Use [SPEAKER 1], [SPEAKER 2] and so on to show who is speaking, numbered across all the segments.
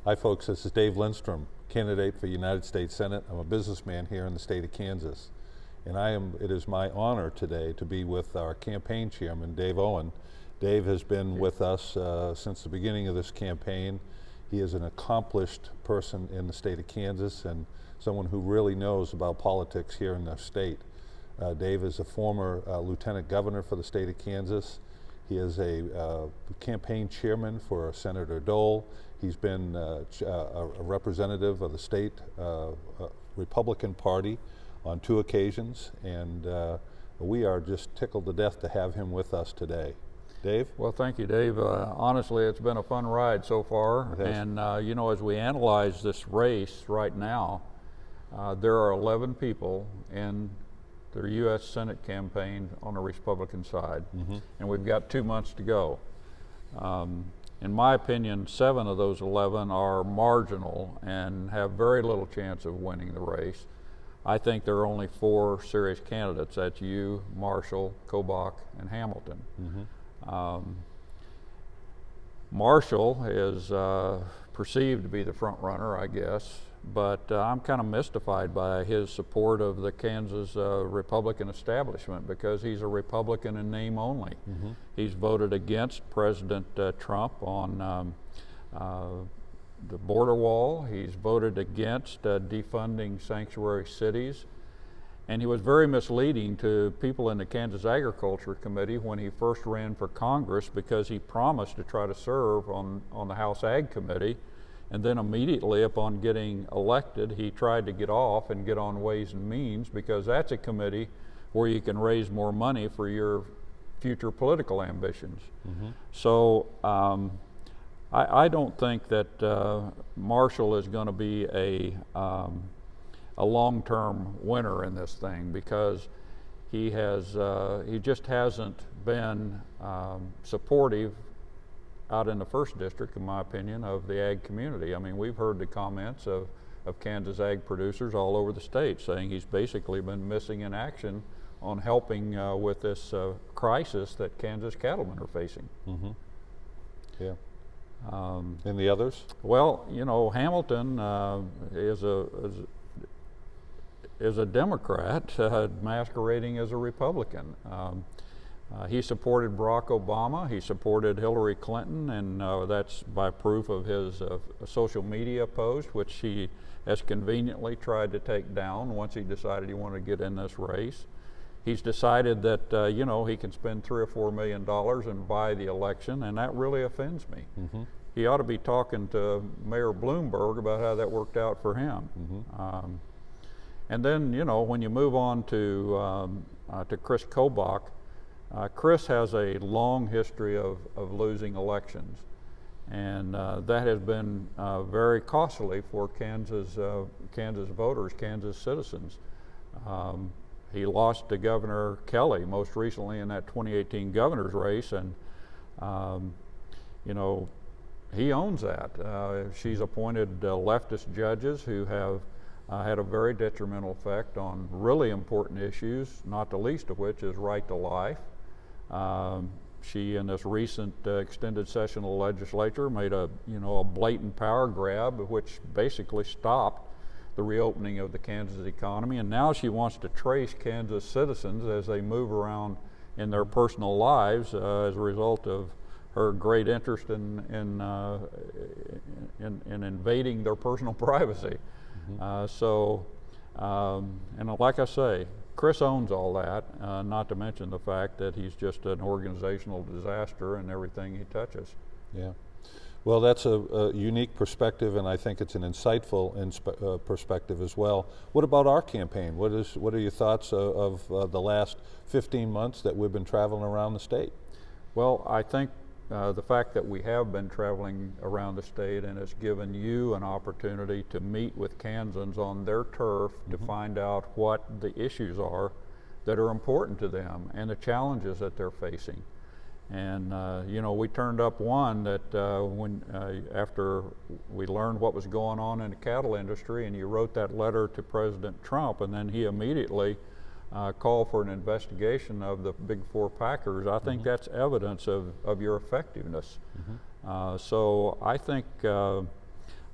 [SPEAKER 1] Hi folks, this is Dave Lindstrom, candidate for United States Senate. I'm a businessman here in the state of Kansas. And it is my honor today to be with our campaign chairman, Dave Owen. Dave has been with us since the beginning of this campaign. He is an accomplished person in the state of Kansas and someone who really knows about politics here in the state. Dave is a former lieutenant governor for the state of Kansas. He is a campaign chairman for Senator Dole. He's been a representative of the state Republican Party on 2 occasions, and we are just tickled to death to have him with us today. Dave?
[SPEAKER 2] Well, thank you, Dave. Honestly, it's been a fun ride so far, and you know, as we analyze this race right now, there are 11 people in the U.S. Senate campaign on the Republican side, and we've got 2 months to go. In my opinion, 7 of those 11 are marginal and have very little chance of winning the race. I think there are only 4 serious candidates. That's you, Marshall, Kobach, and Hamilton. Marshall is perceived to be the front runner, I guess, but I'm kind of mystified by his support of the Kansas Republican establishment because he's a Republican in name only. He's voted against President Trump on the border wall. He's voted against defunding sanctuary cities. And he was very misleading to people in the Kansas Agriculture Committee when he first ran for Congress because he promised to try to serve on the House Ag Committee. And then immediately upon getting elected, he tried to get off and get on Ways and Means because that's a committee where you can raise more money for your future political ambitions. So I don't think that Marshall is going to be a long-term winner in this thing because he just hasn't been supportive out in the 1st district, in my opinion, of the ag community. I mean, we've heard the comments of Kansas ag producers all over the state saying he's basically been missing in action on helping with this crisis that Kansas cattlemen are facing.
[SPEAKER 1] Yeah. And the others?
[SPEAKER 2] Well, you know, Hamilton is a Democrat masquerading as a Republican. He supported Barack Obama, he supported Hillary Clinton, and that's by proof of his social media post, which he has conveniently tried to take down once he decided he wanted to get in this race. He's decided that, you know, he can spend $3 or $4 million and buy the election, and that really offends me. He ought to be talking to Mayor Bloomberg about how that worked out for him. And then, you know, when you move on to Chris Kobach, Chris has a long history of losing elections, and that has been very costly for Kansas voters, Kansas citizens. He lost to Governor Kelly most recently in that 2018 governor's race, and you know, he owns that. She's appointed leftist judges who have had a very detrimental effect on really important issues, not the least of which is right to life. She, in this recent extended session of the legislature, made a blatant power grab, which basically stopped the reopening of the Kansas economy. And now she wants to trace Kansas citizens as they move around in their personal lives as a result of her great interest in invading their personal privacy. And like I say, Chris owns all that, not to mention the fact that he's just an organizational disaster in everything he touches.
[SPEAKER 1] Yeah. Well, that's a unique perspective, and I think it's an insightful perspective as well. What about our campaign? What are your thoughts of the last 15 months that we've been traveling around the state?
[SPEAKER 2] Well, I think the fact that we have been traveling around the state and it's given you an opportunity to meet with Kansans on their turf to find out what the issues are that are important to them and the challenges that they're facing. And you know, we turned up one that after we learned what was going on in the cattle industry, and you wrote that letter to President Trump, and then he immediately call for an investigation of the big 4 packers. I think that's evidence of your effectiveness. So I think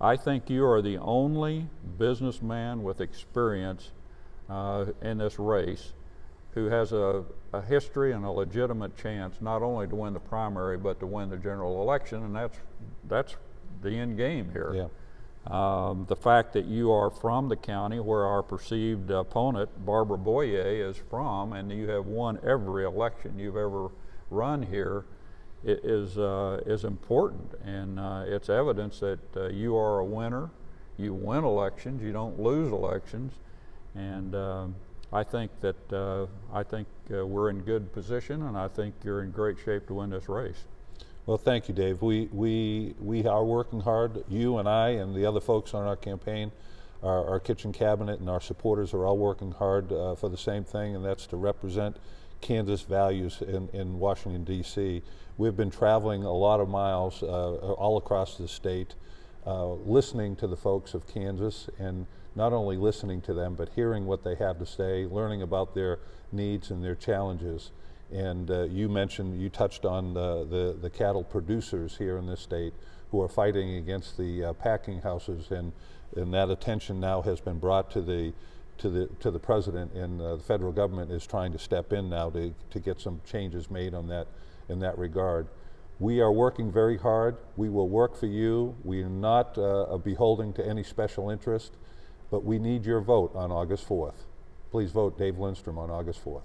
[SPEAKER 2] I think you are the only businessman with experience in this race who has a history and a legitimate chance not only to win the primary but to win the general election, and that's the end game here.
[SPEAKER 1] Yeah.
[SPEAKER 2] The fact that you are from the county where our perceived opponent, Barbara Boyer, is from, and you have won every election you've ever run here, is important, and it's evidence that you are a winner. You win elections, you don't lose elections, and I think that we're in good position, and I think you're in great shape to win this race.
[SPEAKER 1] Well, thank you, Dave. We are working hard. You and I and the other folks on our campaign, our kitchen cabinet and our supporters are all working hard for the same thing, and that's to represent Kansas values in Washington, D.C. We've been traveling a lot of miles all across the state, listening to the folks of Kansas, and not only listening to them, but hearing what they have to say, learning about their needs and their challenges. And you touched on the cattle producers here in this state who are fighting against the packing houses, and that attention now has been brought to the president, and the federal government is trying to step in now to get some changes made on that in that regard. We are working very hard. We will work for you. We are not beholden to any special interest, but we need your vote on August 4th. Please vote Dave Lindstrom on August 4th.